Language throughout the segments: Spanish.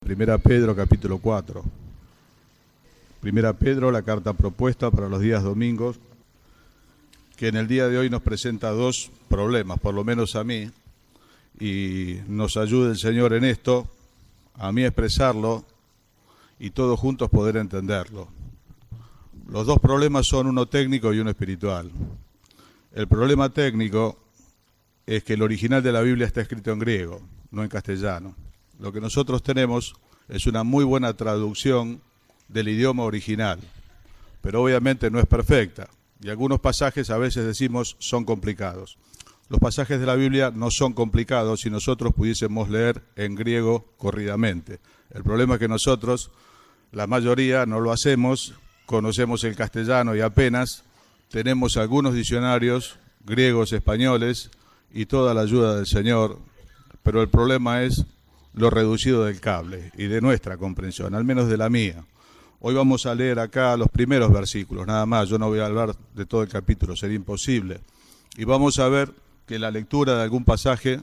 Primera Pedro, capítulo 4. Primera Pedro, la carta propuesta para los días domingos, que en el día de hoy nos presenta dos problemas, por lo menos a mí, y nos ayude el Señor en esto, a mí expresarlo y todos juntos poder entenderlo. Los dos problemas son uno técnico y uno espiritual. El problema técnico es que el original de la Biblia está escrito en griego, no en castellano. Lo que nosotros tenemos es una muy buena traducción del idioma original, pero obviamente no es perfecta, y algunos pasajes a veces decimos son complicados. Los pasajes de la Biblia no son complicados si nosotros pudiésemos leer en griego corridamente. El problema es que nosotros, la mayoría, no lo hacemos, conocemos el castellano y apenas tenemos algunos diccionarios griegos, españoles y toda la ayuda del Señor, pero el problema es lo reducido del cable y de nuestra comprensión, al menos de la mía. Hoy vamos a leer acá los primeros versículos, nada más, yo no voy a hablar de todo el capítulo, sería imposible. Y vamos a ver que la lectura de algún pasaje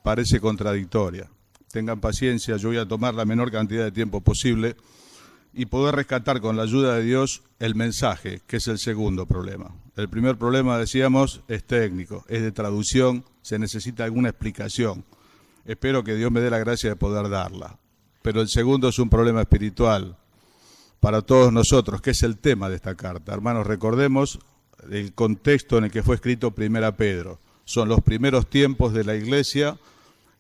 parece contradictoria. Tengan paciencia, yo voy a tomar la menor cantidad de tiempo posible y poder rescatar con la ayuda de Dios el mensaje, que es el segundo problema. El primer problema, decíamos, es técnico, es de traducción, se necesita alguna explicación. Espero que Dios me dé la gracia de poder darla. Pero el segundo es un problema espiritual para todos nosotros, que es el tema de esta carta. Hermanos, recordemos el contexto en el que fue escrito Primera Pedro. Son los primeros tiempos de la iglesia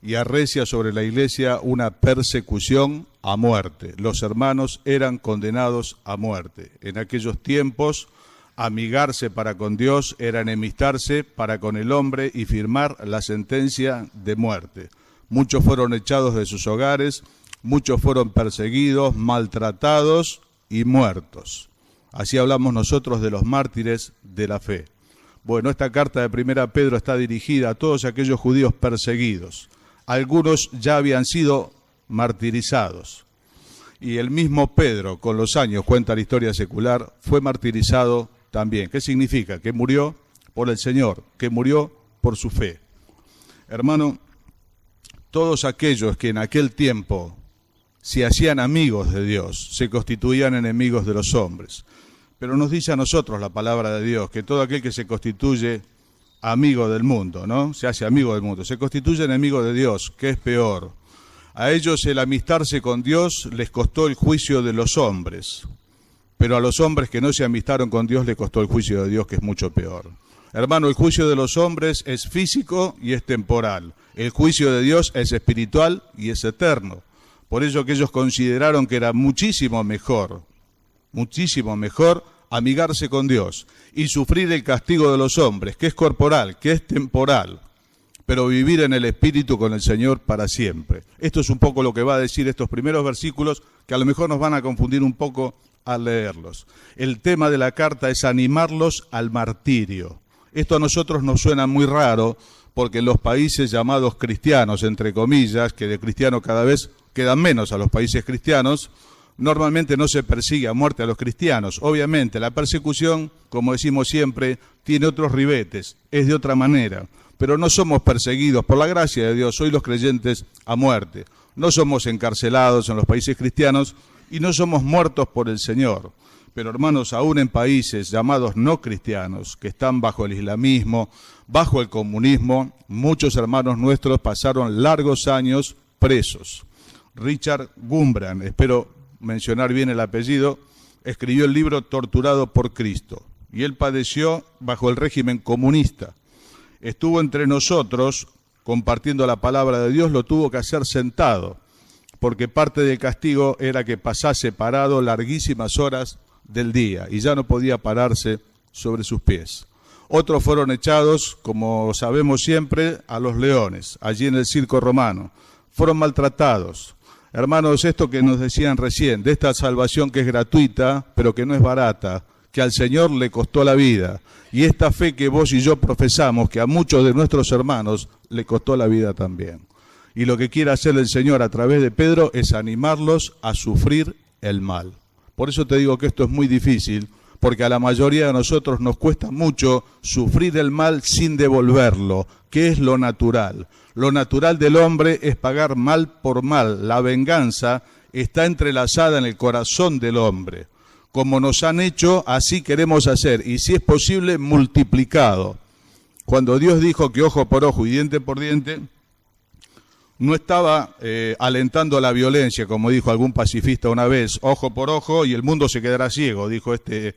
y arrecia sobre la iglesia una persecución a muerte. Los hermanos eran condenados a muerte. En aquellos tiempos, amigarse para con Dios era enemistarse para con el hombre y firmar la sentencia de muerte. Muchos fueron echados de sus hogares, muchos fueron perseguidos, maltratados y muertos. Así hablamos nosotros de los mártires de la fe. Bueno, esta carta de Primera Pedro está dirigida a todos aquellos judíos perseguidos. Algunos ya habían sido martirizados. Y el mismo Pedro, con los años, cuenta la historia secular, fue martirizado también. ¿Qué significa? Que murió por el Señor, que murió por su fe. Hermano, todos aquellos que en aquel tiempo se hacían amigos de Dios, se constituían enemigos de los hombres. Pero nos dice a nosotros la palabra de Dios que todo aquel que se constituye amigo del mundo, ¿no? Se hace amigo del mundo, se constituye enemigo de Dios, que es peor. A ellos el amistarse con Dios les costó el juicio de los hombres, pero a los hombres que no se amistaron con Dios les costó el juicio de Dios, que es mucho peor. Hermano, el juicio de los hombres es físico y es temporal. El juicio de Dios es espiritual y es eterno. Por eso que ellos consideraron que era muchísimo mejor amigarse con Dios y sufrir el castigo de los hombres, que es corporal, que es temporal, pero vivir en el Espíritu con el Señor para siempre. Esto es un poco lo que va a decir estos primeros versículos, que a lo mejor nos van a confundir un poco al leerlos. El tema de la carta es animarlos al martirio. Esto a nosotros nos suena muy raro, porque en los países llamados cristianos, entre comillas, que de cristiano cada vez quedan menos a los países cristianos, normalmente no se persigue a muerte a los cristianos. Obviamente la persecución, como decimos siempre, tiene otros ribetes, es de otra manera, pero no somos perseguidos por la gracia de Dios, hoy los creyentes a muerte. No somos encarcelados en los países cristianos y no somos muertos por el Señor. Pero hermanos, aún en países llamados no cristianos, que están bajo el islamismo, bajo el comunismo, muchos hermanos nuestros pasaron largos años presos. Richard Wurmbrand, espero mencionar bien el apellido, escribió el libro Torturado por Cristo, y él padeció bajo el régimen comunista. Estuvo entre nosotros compartiendo la palabra de Dios, lo tuvo que hacer sentado, porque parte del castigo era que pasase parado larguísimas horas del día y ya no podía pararse sobre sus pies. Otros fueron echados, como sabemos siempre, a los leones, allí en el circo romano. Fueron maltratados. Hermanos, esto que nos decían recién, de esta salvación que es gratuita, pero que no es barata, que al Señor le costó la vida, y esta fe que vos y yo profesamos, que a muchos de nuestros hermanos le costó la vida también. Y lo que quiere hacer el Señor a través de Pedro es animarlos a sufrir el mal. Por eso te digo que esto es muy difícil, porque a la mayoría de nosotros nos cuesta mucho sufrir el mal sin devolverlo, que es lo natural. Lo natural del hombre es pagar mal por mal. La venganza está entrelazada en el corazón del hombre. Como nos han hecho, así queremos hacer, y si es posible, multiplicado. Cuando Dios dijo que ojo por ojo y diente por diente, no estaba alentando la violencia, como dijo algún pacifista una vez, ojo por ojo y el mundo se quedará ciego, dijo este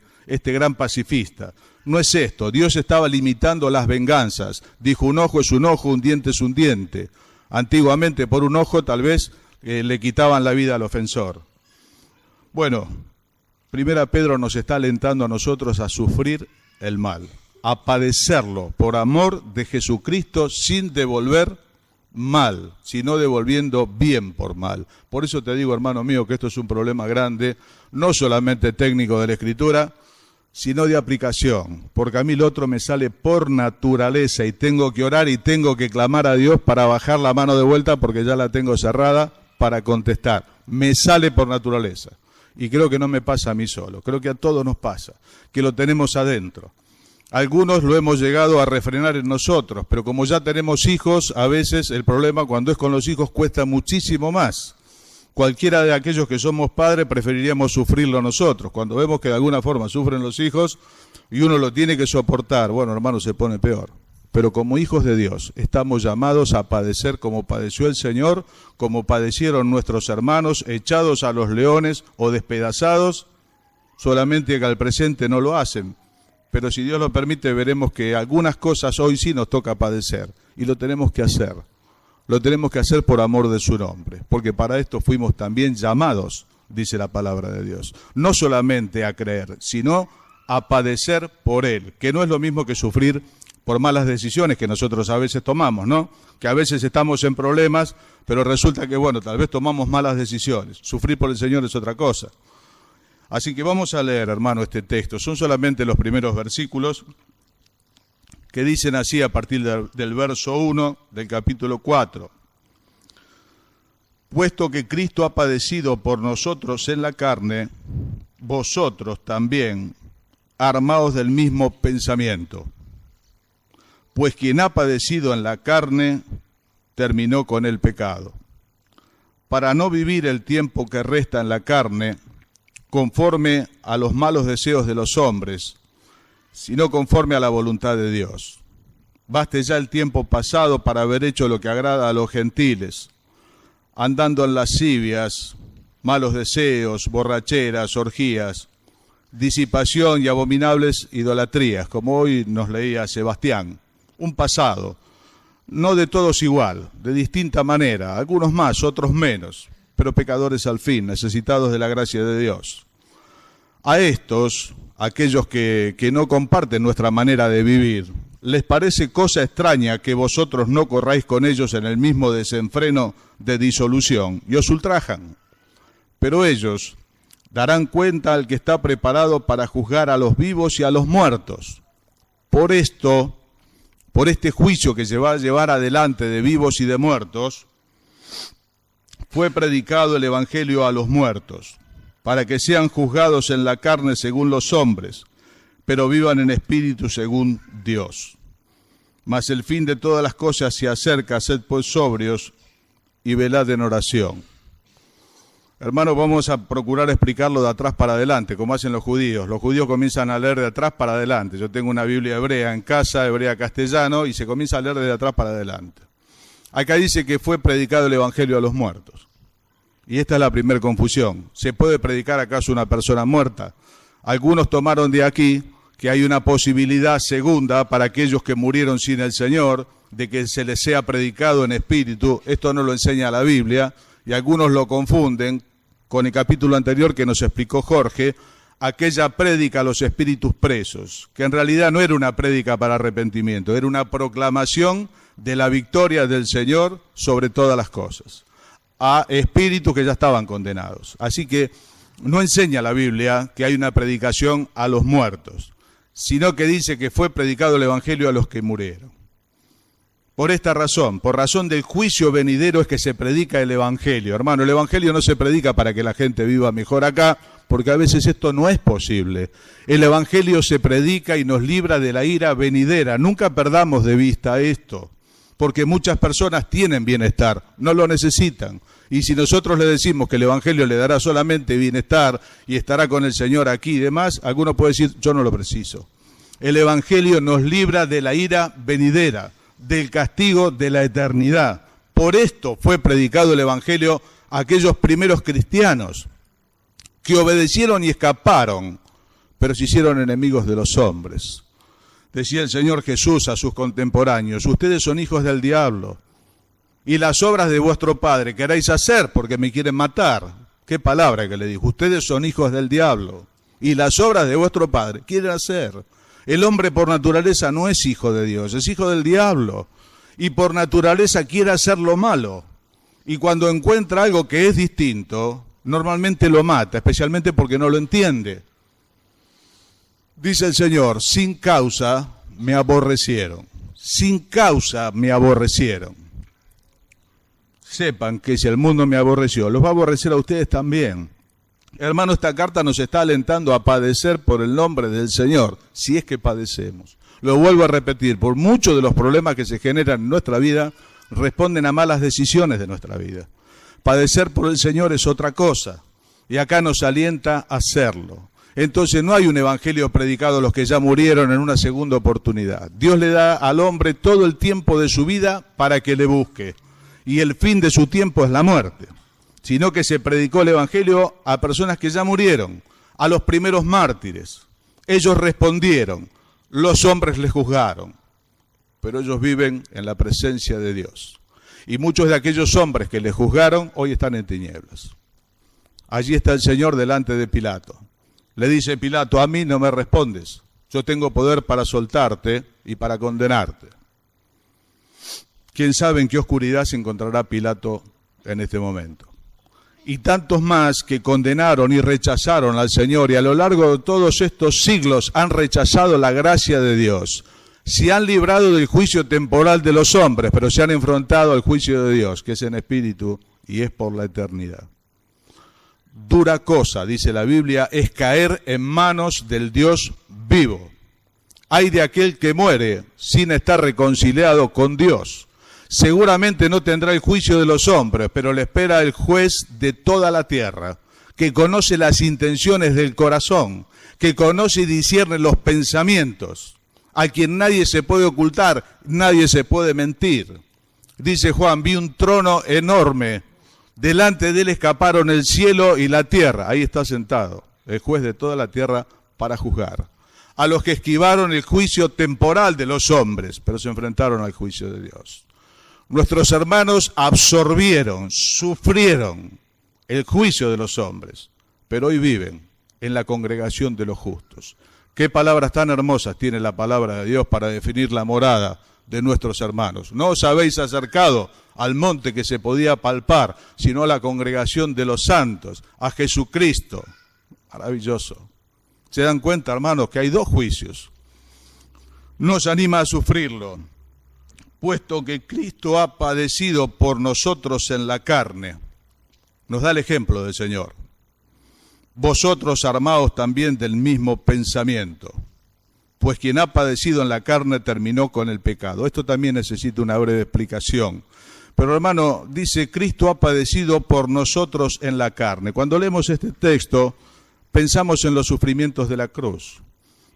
gran pacifista. No es esto, Dios estaba limitando las venganzas. Dijo, un ojo es un ojo, un diente es un diente. Antiguamente por un ojo tal vez le quitaban la vida al ofensor. Bueno, Primera Pedro nos está alentando a nosotros a sufrir el mal, a padecerlo por amor de Jesucristo sin devolver mal, sino devolviendo bien por mal. Por eso te digo, hermano mío, que esto es un problema grande, no solamente técnico de la Escritura, sino de aplicación, porque a mí lo otro me sale por naturaleza y tengo que orar y tengo que clamar a Dios para bajar la mano de vuelta porque ya la tengo cerrada para contestar. Me sale por naturaleza. Y creo que no me pasa a mí solo, creo que a todos nos pasa, que lo tenemos adentro. Algunos lo hemos llegado a refrenar en nosotros, pero como ya tenemos hijos, a veces el problema cuando es con los hijos cuesta muchísimo más. Cualquiera de aquellos que somos padres preferiríamos sufrirlo nosotros. Cuando vemos que de alguna forma sufren los hijos y uno lo tiene que soportar, bueno, hermano, se pone peor. Pero como hijos de Dios estamos llamados a padecer como padeció el Señor, como padecieron nuestros hermanos, echados a los leones o despedazados, solamente que al presente no lo hacen. Pero si Dios lo permite, veremos que algunas cosas hoy sí nos toca padecer y lo tenemos que hacer. Lo tenemos que hacer por amor de su nombre, porque para esto fuimos también llamados, dice la palabra de Dios. No solamente a creer, sino a padecer por Él, que no es lo mismo que sufrir por malas decisiones que nosotros a veces tomamos, ¿no? Que a veces estamos en problemas, pero resulta que, bueno, tal vez tomamos malas decisiones. Sufrir por el Señor es otra cosa. Así que vamos a leer, hermano, este texto. Son solamente los primeros versículos que dicen así a partir del verso 1 del capítulo 4. Puesto que Cristo ha padecido por nosotros en la carne, vosotros también, armaos del mismo pensamiento. Pues quien ha padecido en la carne, terminó con el pecado, para no vivir el tiempo que resta en la carne, conforme a los malos deseos de los hombres, sino conforme a la voluntad de Dios. Baste ya el tiempo pasado para haber hecho lo que agrada a los gentiles, andando en lascivias, malos deseos, borracheras, orgías, disipación y abominables idolatrías, como hoy nos leía Sebastián. Un pasado, no de todos igual, de distinta manera, algunos más, otros menos, pero pecadores al fin, necesitados de la gracia de Dios. A estos, aquellos que no comparten nuestra manera de vivir, les parece cosa extraña que vosotros no corráis con ellos en el mismo desenfreno de disolución y os ultrajan. Pero ellos darán cuenta al que está preparado para juzgar a los vivos y a los muertos. Por esto, por este juicio que se va a llevar adelante de vivos y de muertos, fue predicado el Evangelio a los muertos, para que sean juzgados en la carne según los hombres, pero vivan en espíritu según Dios. Mas el fin de todas las cosas se acerca, sed pues sobrios y velad en oración. Hermanos, vamos a procurar explicarlo de atrás para adelante, como hacen los judíos. Los judíos comienzan a leer de atrás para adelante. Yo tengo una Biblia hebrea en casa, hebrea castellano, y se comienza a leer de atrás para adelante. Acá dice que fue predicado el Evangelio a los muertos. Y esta es la primera confusión. ¿Se puede predicar acaso a una persona muerta? Algunos tomaron de aquí que hay una posibilidad segunda para aquellos que murieron sin el Señor, de que se les sea predicado en espíritu. Esto no lo enseña la Biblia, y algunos lo confunden con el capítulo anterior que nos explicó Jorge, aquella prédica a los espíritus presos, que en realidad no era una prédica para arrepentimiento, era una proclamación de la victoria del Señor sobre todas las cosas, a espíritus que ya estaban condenados. Así que no enseña la Biblia que hay una predicación a los muertos, sino que dice que fue predicado el Evangelio a los que murieron. Por esta razón, por razón del juicio venidero es que se predica el Evangelio. Hermano, el Evangelio no se predica para que la gente viva mejor acá, porque a veces esto no es posible. El Evangelio se predica y nos libra de la ira venidera. Nunca perdamos de vista esto, porque muchas personas tienen bienestar, no lo necesitan. Y si nosotros le decimos que el Evangelio le dará solamente bienestar y estará con el Señor aquí y demás, alguno puede decir, yo no lo preciso. El Evangelio nos libra de la ira venidera, del castigo de la eternidad. Por esto fue predicado el Evangelio a aquellos primeros cristianos que obedecieron y escaparon, pero se hicieron enemigos de los hombres. Decía el Señor Jesús a sus contemporáneos, ustedes son hijos del diablo, y las obras de vuestro Padre queréis hacer porque me quieren matar. ¿Qué palabra que le dijo? Ustedes son hijos del diablo, y las obras de vuestro Padre quieren hacer. El hombre por naturaleza no es hijo de Dios, es hijo del diablo, y por naturaleza quiere hacer lo malo. Y cuando encuentra algo que es distinto, normalmente lo mata, especialmente porque no lo entiende. Dice el Señor, sin causa me aborrecieron. Sin causa me aborrecieron. Sepan que si el mundo me aborreció, los va a aborrecer a ustedes también. Hermano, esta carta nos está alentando a padecer por el nombre del Señor, si es que padecemos. Lo vuelvo a repetir, por muchos de los problemas que se generan en nuestra vida, responden a malas decisiones de nuestra vida. Padecer por el Señor es otra cosa, y acá nos alienta a hacerlo. Entonces no hay un evangelio predicado a los que ya murieron en una segunda oportunidad. Dios le da al hombre todo el tiempo de su vida para que le busque, y el fin de su tiempo es la muerte. Sino que se predicó el evangelio a personas que ya murieron, a los primeros mártires. Ellos respondieron, los hombres les juzgaron, pero ellos viven en la presencia de Dios. Y muchos de aquellos hombres que les juzgaron hoy están en tinieblas. Allí está el Señor delante de Pilato. Le dice Pilato, a mí no me respondes, yo tengo poder para soltarte y para condenarte. ¿Quién sabe en qué oscuridad se encontrará Pilato en este momento? Y tantos más que condenaron y rechazaron al Señor y a lo largo de todos estos siglos han rechazado la gracia de Dios. Se han librado del juicio temporal de los hombres, pero se han enfrentado al juicio de Dios, que es en espíritu y es por la eternidad. Dura cosa, dice la Biblia, es caer en manos del Dios vivo. Ay de aquel que muere sin estar reconciliado con Dios. Seguramente no tendrá el juicio de los hombres, pero le espera el juez de toda la tierra, que conoce las intenciones del corazón, que conoce y discierne los pensamientos, a quien nadie se puede ocultar, nadie se puede mentir. Dice Juan, vi un trono enorme, delante de él escaparon el cielo y la tierra. Ahí está sentado, el juez de toda la tierra para juzgar. A los que esquivaron el juicio temporal de los hombres, pero se enfrentaron al juicio de Dios. Nuestros hermanos absorbieron, sufrieron el juicio de los hombres, pero hoy viven en la congregación de los justos. Qué palabras tan hermosas tiene la palabra de Dios para definir la morada de nuestros hermanos. No os habéis acercado al monte que se podía palpar, sino a la congregación de los santos, a Jesucristo. Maravilloso. ¿Se dan cuenta, hermanos, que hay dos juicios? Nos anima a sufrirlo, puesto que Cristo ha padecido por nosotros en la carne. Nos da el ejemplo del Señor. Vosotros armaos también del mismo pensamiento, pues quien ha padecido en la carne terminó con el pecado. Esto también necesita una breve explicación. Pero hermano, dice, Cristo ha padecido por nosotros en la carne. Cuando leemos este texto, pensamos en los sufrimientos de la cruz.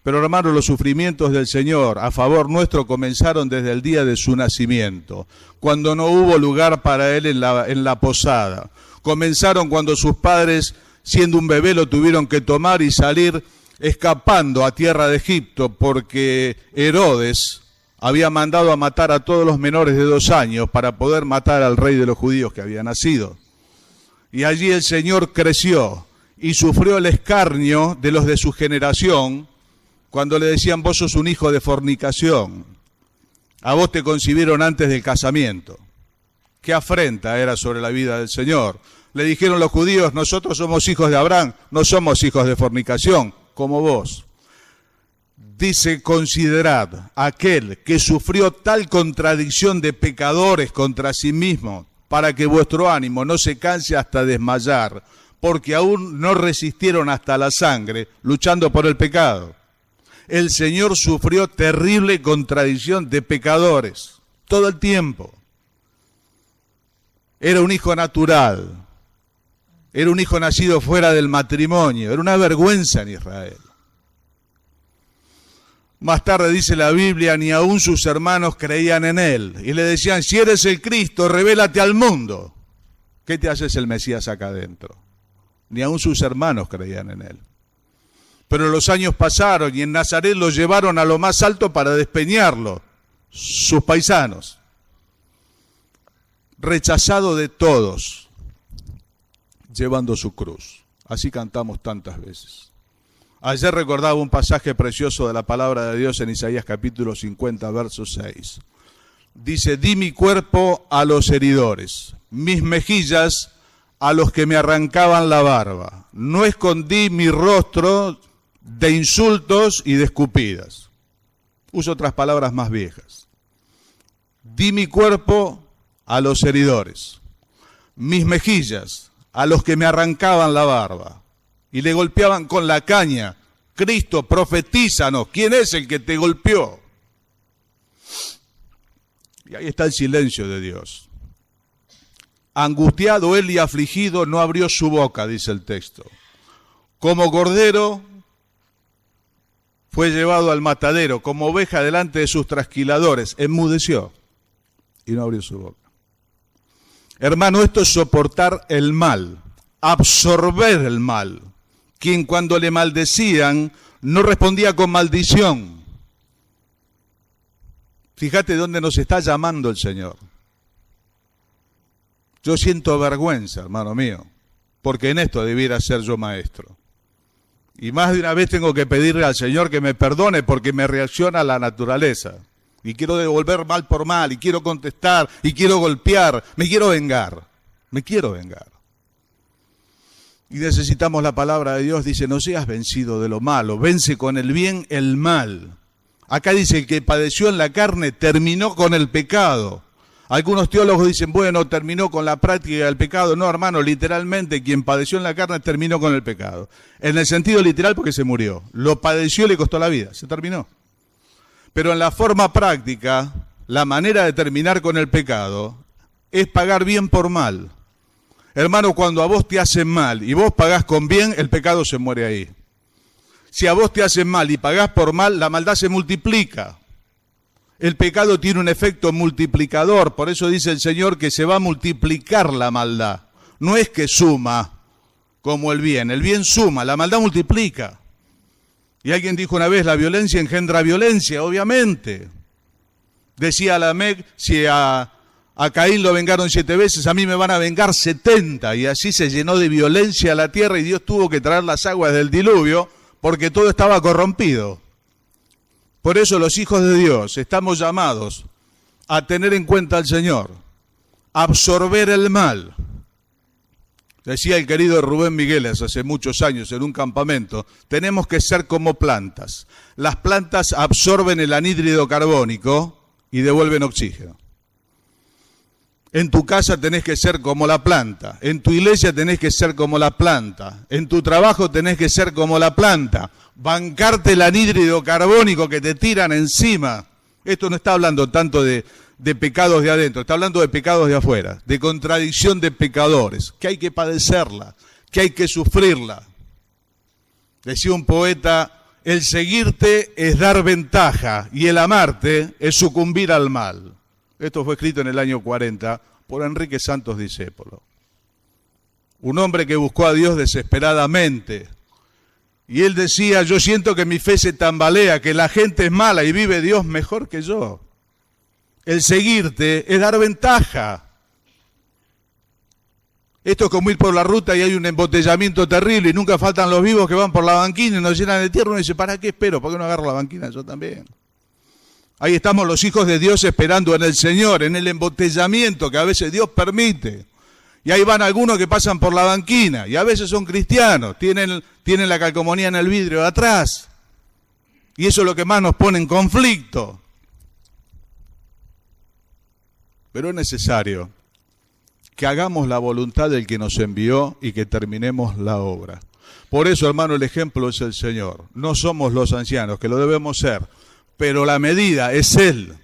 Pero hermano, los sufrimientos del Señor a favor nuestro comenzaron desde el día de su nacimiento, cuando no hubo lugar para Él en la posada. Comenzaron cuando sus padres, siendo un bebé, lo tuvieron que tomar y salir escapando a tierra de Egipto, porque Herodes había mandado a matar a todos los menores de 2 años para poder matar al rey de los judíos que había nacido. Y allí el Señor creció y sufrió el escarnio de los de su generación, cuando le decían, vos sos un hijo de fornicación, a vos te concibieron antes del casamiento. Qué afrenta era sobre la vida del Señor. Le dijeron los judíos, nosotros somos hijos de Abraham, no somos hijos de fornicación, como vos. Dice, considerad aquel que sufrió tal contradicción de pecadores contra sí mismo, para que vuestro ánimo no se canse hasta desmayar, porque aún no resistieron hasta la sangre, luchando por el pecado. El Señor sufrió terrible contradicción de pecadores, todo el tiempo. Era un hijo natural. Era un hijo nacido fuera del matrimonio. Era una vergüenza en Israel. Más tarde dice la Biblia, ni aún sus hermanos creían en él. Y le decían, si eres el Cristo, revélate al mundo. ¿Qué te haces el Mesías acá adentro? Ni aún sus hermanos creían en él. Pero los años pasaron y en Nazaret lo llevaron a lo más alto para despeñarlo. Sus paisanos. Rechazado de todos, llevando su cruz. Así cantamos tantas veces. Ayer recordaba un pasaje precioso de la palabra de Dios en Isaías capítulo 50, verso 6. Dice, di mi cuerpo a los heridores, mis mejillas a los que me arrancaban la barba. No escondí mi rostro de insultos y de escupidas. Uso otras palabras más viejas. Di mi cuerpo a los heridores, mis mejillas a los que me arrancaban la barba y le golpeaban con la caña. Cristo, profetízanos, ¿quién es el que te golpeó? Y ahí está el silencio de Dios. Angustiado él y afligido, no abrió su boca, dice el texto. Como cordero fue llevado al matadero, como oveja delante de sus trasquiladores, enmudeció y no abrió su boca. Hermano, esto es soportar el mal, absorber el mal. Quien cuando le maldecían no respondía con maldición. Fíjate dónde nos está llamando el Señor. Yo siento vergüenza, hermano mío, porque en esto debiera ser yo maestro. Y más de una vez tengo que pedirle al Señor que me perdone porque me reacciona a la naturaleza. Y quiero devolver mal por mal, y quiero contestar, y quiero golpear, me quiero vengar. Y necesitamos la palabra de Dios, dice, no seas vencido de lo malo, vence con el bien el mal. Acá dice, el que padeció en la carne terminó con el pecado. Algunos teólogos dicen, bueno, terminó con la práctica del pecado. No, hermano, literalmente quien padeció en la carne terminó con el pecado. En el sentido literal porque se murió. Lo padeció y le costó la vida, se terminó. Pero en la forma práctica, la manera de terminar con el pecado es pagar bien por mal. Hermano, cuando a vos te hacen mal y vos pagás con bien, el pecado se muere ahí. Si a vos te hacen mal y pagás por mal, la maldad se multiplica. El pecado tiene un efecto multiplicador, por eso dice el Señor que se va a multiplicar la maldad. No es que suma como el bien suma, la maldad multiplica. Y alguien dijo una vez, la violencia engendra violencia, obviamente. Decía Lamec, si a Caín lo vengaron 7 veces, a mí me van a vengar 70. Y así se llenó de violencia la tierra y Dios tuvo que traer las aguas del diluvio porque todo estaba corrompido. Por eso los hijos de Dios estamos llamados a tener en cuenta al Señor, a absorber el mal. Decía el querido Rubén Migueles hace muchos años en un campamento, tenemos que ser como plantas. Las plantas absorben el anhídrido carbónico y devuelven oxígeno. En tu casa tenés que ser como la planta, en tu iglesia tenés que ser como la planta, en tu trabajo tenés que ser como la planta, bancarte el anhídrido carbónico que te tiran encima. Esto no está hablando tanto de pecados de adentro, está hablando de pecados de afuera, de contradicción de pecadores, que hay que padecerla, que hay que sufrirla. Decía un poeta, el seguirte es dar ventaja y el amarte es sucumbir al mal. Esto fue escrito en el año 40 por Enrique Santos Discépolo. Un hombre que buscó a Dios desesperadamente. Y él decía, yo siento que mi fe se tambalea, que la gente es mala y vive Dios mejor que yo. El seguirte es dar ventaja. Esto es como ir por la ruta y hay un embotellamiento terrible y nunca faltan los vivos que van por la banquina y nos llenan de tierra y uno dice, ¿para qué espero? ¿Por qué no agarro la banquina yo también? Ahí estamos los hijos de Dios esperando en el Señor, en el embotellamiento que a veces Dios permite. Y ahí van algunos que pasan por la banquina y a veces son cristianos, tienen la calcomanía en el vidrio de atrás. Y eso es lo que más nos pone en conflicto. Pero es necesario que hagamos la voluntad del que nos envió y que terminemos la obra. Por eso, hermano, el ejemplo es el Señor. No somos los ancianos, que lo debemos ser, pero la medida es Él.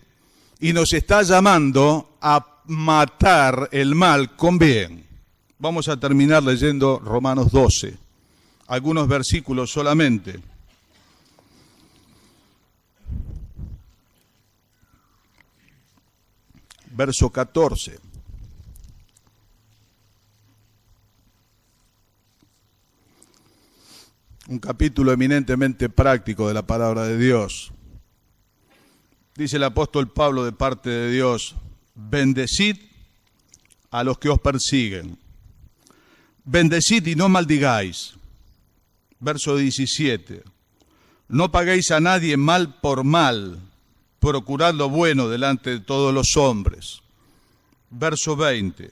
Y nos está llamando a matar el mal con bien. Vamos a terminar leyendo Romanos 12, algunos versículos solamente. Verso 14. Un capítulo eminentemente práctico de la palabra de Dios. Dice el apóstol Pablo de parte de Dios: bendecid a los que os persiguen. Bendecid y no maldigáis. Verso 17. No paguéis a nadie mal por mal. Procurad lo bueno delante de todos los hombres. Verso 20.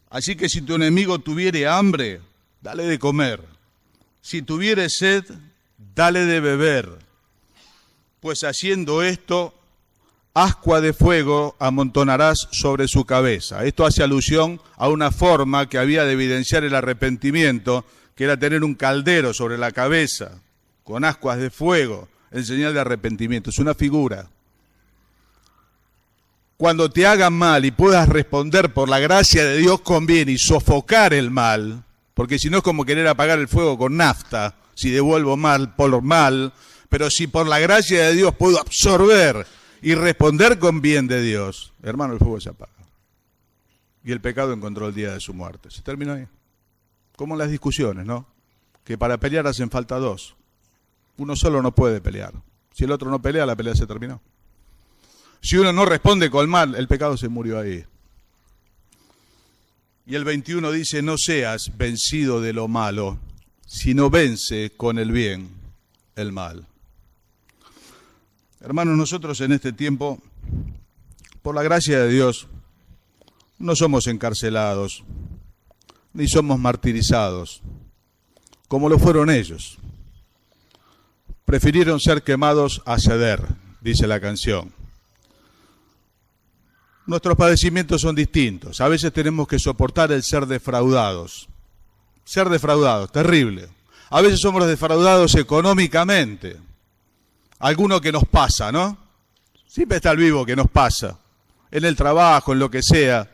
Así que si tu enemigo tuviere hambre, dale de comer. Si tuviere sed, dale de beber. Pues haciendo esto, ascua de fuego amontonarás sobre su cabeza. Esto hace alusión a una forma que había de evidenciar el arrepentimiento, que era tener un caldero sobre la cabeza, con ascuas de fuego, en señal de arrepentimiento. Es una figura. Cuando te hagan mal y puedas responder por la gracia de Dios con bien y sofocar el mal, porque si no es como querer apagar el fuego con nafta, si devuelvo mal por mal, pero si por la gracia de Dios puedo absorber y responder con bien de Dios, hermano, el fuego se apaga. Y el pecado encontró el día de su muerte. Se terminó ahí. Como en las discusiones, ¿no? Que para pelear hacen falta dos. Uno solo no puede pelear. Si el otro no pelea, la pelea se terminó. Si uno no responde con mal, el pecado se murió ahí. Y el 21 dice: no seas vencido de lo malo, sino vence con el bien el mal. Hermanos, nosotros en este tiempo, por la gracia de Dios, no somos encarcelados, ni somos martirizados, como lo fueron ellos. Prefirieron ser quemados a ceder, dice la canción. Nuestros padecimientos son distintos. A veces tenemos que soportar el ser defraudados. Ser defraudados, terrible. A veces somos defraudados económicamente. Alguno que nos pasa, ¿no? Siempre está el vivo que nos pasa. En el trabajo, en lo que sea,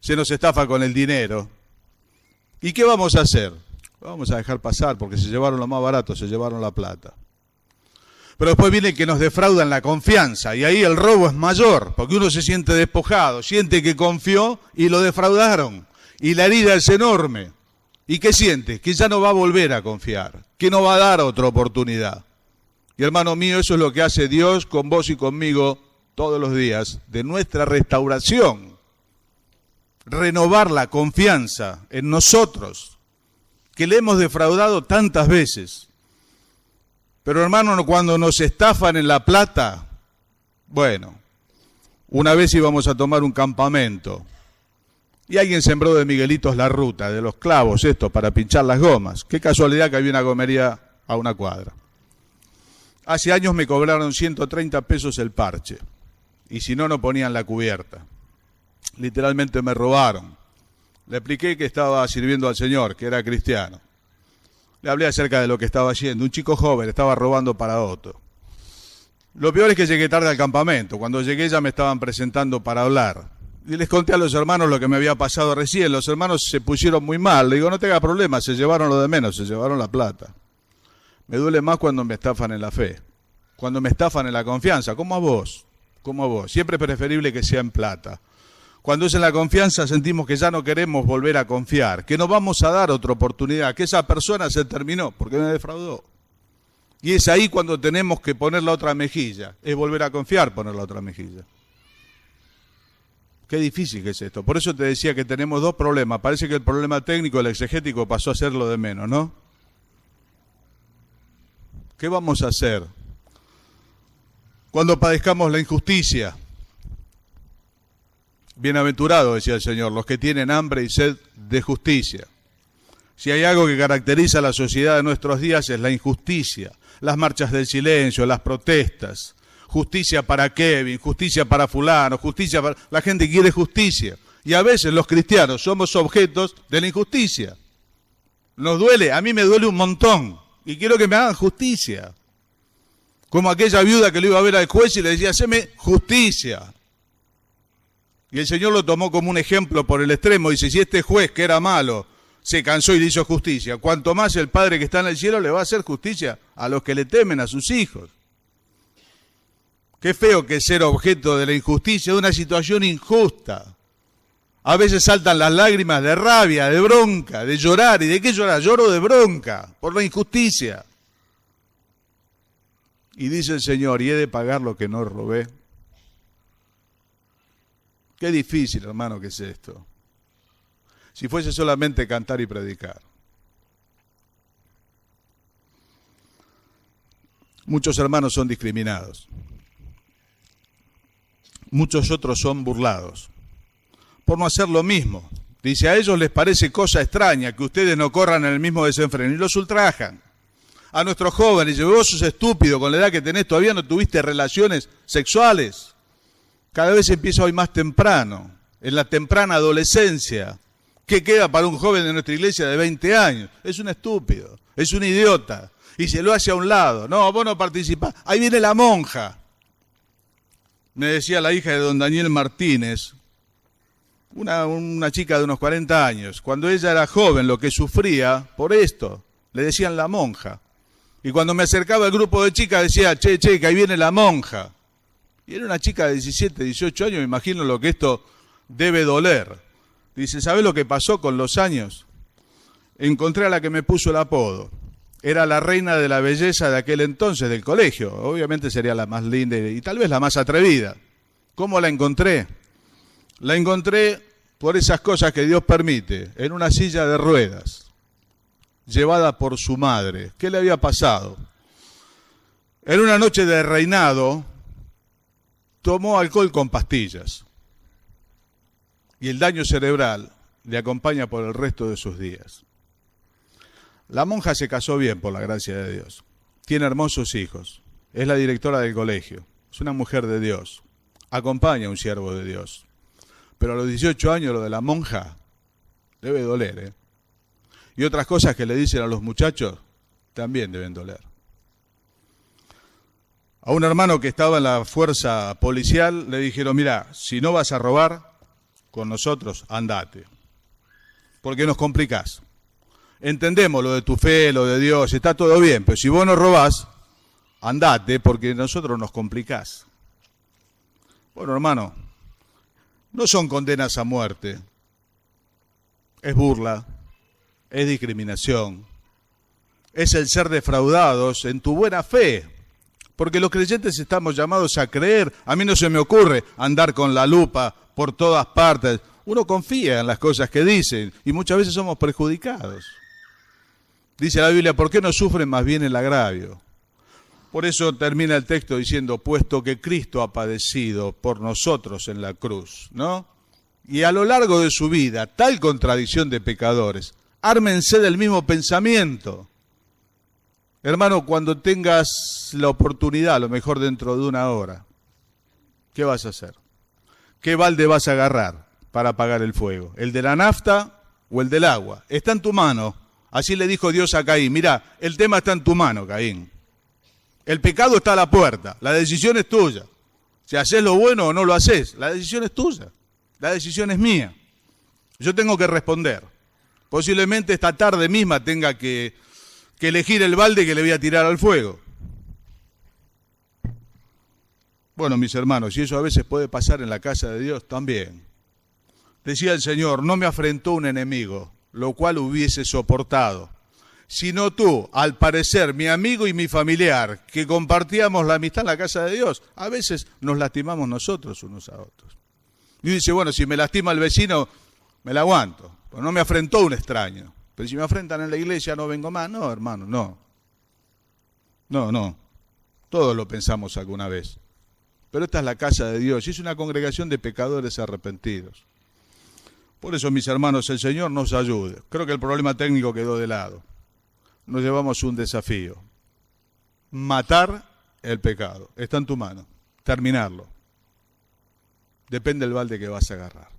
se nos estafa con el dinero. ¿Y qué vamos a hacer? Lo vamos a dejar pasar porque se llevaron lo más barato, se llevaron la plata. Pero después viene que nos defraudan la confianza y ahí el robo es mayor, porque uno se siente despojado, siente que confió y lo defraudaron. Y la herida es enorme. ¿Y qué siente? Que ya no va a volver a confiar, que no va a dar otra oportunidad. Y hermano mío, eso es lo que hace Dios con vos y conmigo todos los días, de nuestra restauración. Renovar la confianza en nosotros, que le hemos defraudado tantas veces. Pero hermano, cuando nos estafan en La Plata, bueno, una vez íbamos a tomar un campamento y alguien sembró de Miguelitos la ruta, de los clavos estos para pinchar las gomas. Qué casualidad que había una gomería a una cuadra. Hace años me cobraron 130 pesos el parche y si no, no ponían la cubierta. Literalmente me robaron. Le expliqué que estaba sirviendo al Señor, que era cristiano. Le hablé acerca de lo que estaba haciendo. Un chico joven estaba robando para otro. Lo peor es que llegué tarde al campamento. Cuando llegué ya me estaban presentando para hablar. Y les conté a los hermanos lo que me había pasado recién. Los hermanos se pusieron muy mal. Le digo, no tenga problema, se llevaron lo de menos, se llevaron la plata. Me duele más cuando me estafan en la fe. Cuando me estafan en la confianza. Como a vos. Como a vos. Siempre es preferible que sea en plata. Cuando es en la confianza sentimos que ya no queremos volver a confiar, que no vamos a dar otra oportunidad, que esa persona se terminó porque me defraudó. Y es ahí cuando tenemos que poner la otra mejilla, es volver a confiar, poner la otra mejilla. Qué difícil que es esto. Por eso te decía que tenemos dos problemas. Parece que el problema técnico, el exegético, pasó a ser lo de menos, ¿no? ¿Qué vamos a hacer cuando padezcamos la injusticia? Bienaventurados, decía el Señor, los que tienen hambre y sed de justicia. Si hay algo que caracteriza a la sociedad de nuestros días es la injusticia, las marchas del silencio, las protestas, justicia para Kevin, justicia para fulano, justicia para... La gente quiere justicia y a veces los cristianos somos objetos de la injusticia. Nos duele, a mí me duele un montón y quiero que me hagan justicia. Como aquella viuda que le iba a ver al juez y le decía, haceme justicia. Y el Señor lo tomó como un ejemplo por el extremo. Dice, si este juez que era malo se cansó y le hizo justicia, cuanto más el Padre que está en el cielo le va a hacer justicia a los que le temen, a sus hijos. Qué feo que es ser objeto de la injusticia, de una situación injusta. A veces saltan las lágrimas de rabia, de bronca, de llorar. ¿Y de qué llorar? Lloro de bronca, por la injusticia. Y dice el Señor, ¿y he de pagar lo que no robé? Qué difícil, hermano, que es esto. Si fuese solamente cantar y predicar. Muchos hermanos son discriminados. Muchos otros son burlados por no hacer lo mismo. Dice, a ellos les parece cosa extraña que ustedes no corran en el mismo desenfreno y los ultrajan. A nuestros jóvenes, dice, vos sos estúpido, con la edad que tenés todavía no tuviste relaciones sexuales. Cada vez empieza hoy más temprano, en la temprana adolescencia. ¿Qué queda para un joven de nuestra iglesia de 20 años? Es un estúpido, es un idiota. Y se lo hace a un lado. No, vos no participás. Ahí viene la monja. Me decía la hija de don Daniel Martínez, una chica de unos 40 años, cuando ella era joven, lo que sufría por esto, le decían la monja. Y cuando me acercaba al grupo de chicas decía, che, que ahí viene la monja. Y era una chica de 17, 18 años, me imagino lo que esto debe doler. Dice, ¿sabés lo que pasó con los años? Encontré a la que me puso el apodo. Era la reina de la belleza de aquel entonces del colegio. Obviamente sería la más linda y tal vez la más atrevida. ¿Cómo la encontré? La encontré por esas cosas que Dios permite, en una silla de ruedas, llevada por su madre. ¿Qué le había pasado? En una noche de reinado, tomó alcohol con pastillas. Y el daño cerebral le acompaña por el resto de sus días. La monja se casó bien, por la gracia de Dios. Tiene hermosos hijos. Es la directora del colegio. Es una mujer de Dios. Acompaña a un siervo de Dios. Pero a los 18 años lo de la monja debe doler, ¿eh? Y otras cosas que le dicen a los muchachos también deben doler. A un hermano que estaba en la fuerza policial le dijeron, mira, si no vas a robar con nosotros, andate. Porque nos complicás. Entendemos lo de tu fe, lo de Dios, está todo bien, pero si vos no robás, andate porque nosotros nos complicás. Bueno, hermano, no son condenas a muerte, es burla, es discriminación, es el ser defraudados en tu buena fe, porque los creyentes estamos llamados a creer. A mí no se me ocurre andar con la lupa por todas partes. Uno confía en las cosas que dicen y muchas veces somos perjudicados. Dice la Biblia, ¿por qué no sufren más bien el agravio? Por eso termina el texto diciendo, puesto que Cristo ha padecido por nosotros en la cruz, ¿no? Y a lo largo de su vida, tal contradicción de pecadores, ármense del mismo pensamiento. Hermano, cuando tengas la oportunidad, a lo mejor dentro de una hora, ¿qué vas a hacer? ¿Qué balde vas a agarrar para apagar el fuego? ¿El de la nafta o el del agua? Está en tu mano. Así le dijo Dios a Caín, mirá, el tema está en tu mano, Caín. El pecado está a la puerta, la decisión es tuya. Si haces lo bueno o no lo haces, la decisión es tuya, la decisión es mía. Yo tengo que responder. Posiblemente esta tarde misma tenga que elegir el balde que le voy a tirar al fuego. Bueno, mis hermanos, y eso a veces puede pasar en la casa de Dios también. Decía el Señor, no me afrentó un enemigo, lo cual hubiese soportado, sino tú, al parecer, mi amigo y mi familiar, que compartíamos la amistad en la casa de Dios. A veces nos lastimamos nosotros unos a otros. Y dice, bueno, si me lastima el vecino, me la aguanto, pues no me afrentó un extraño. Pero si me afrentan en la iglesia no vengo más. No, hermano, no. No. Todos lo pensamos alguna vez. Pero esta es la casa de Dios y es una congregación de pecadores arrepentidos. Por eso, mis hermanos, el Señor nos ayude. Creo que el problema técnico quedó de lado. Nos llevamos un desafío. Matar el pecado. Está en tu mano. Terminarlo. Depende del balde que vas a agarrar.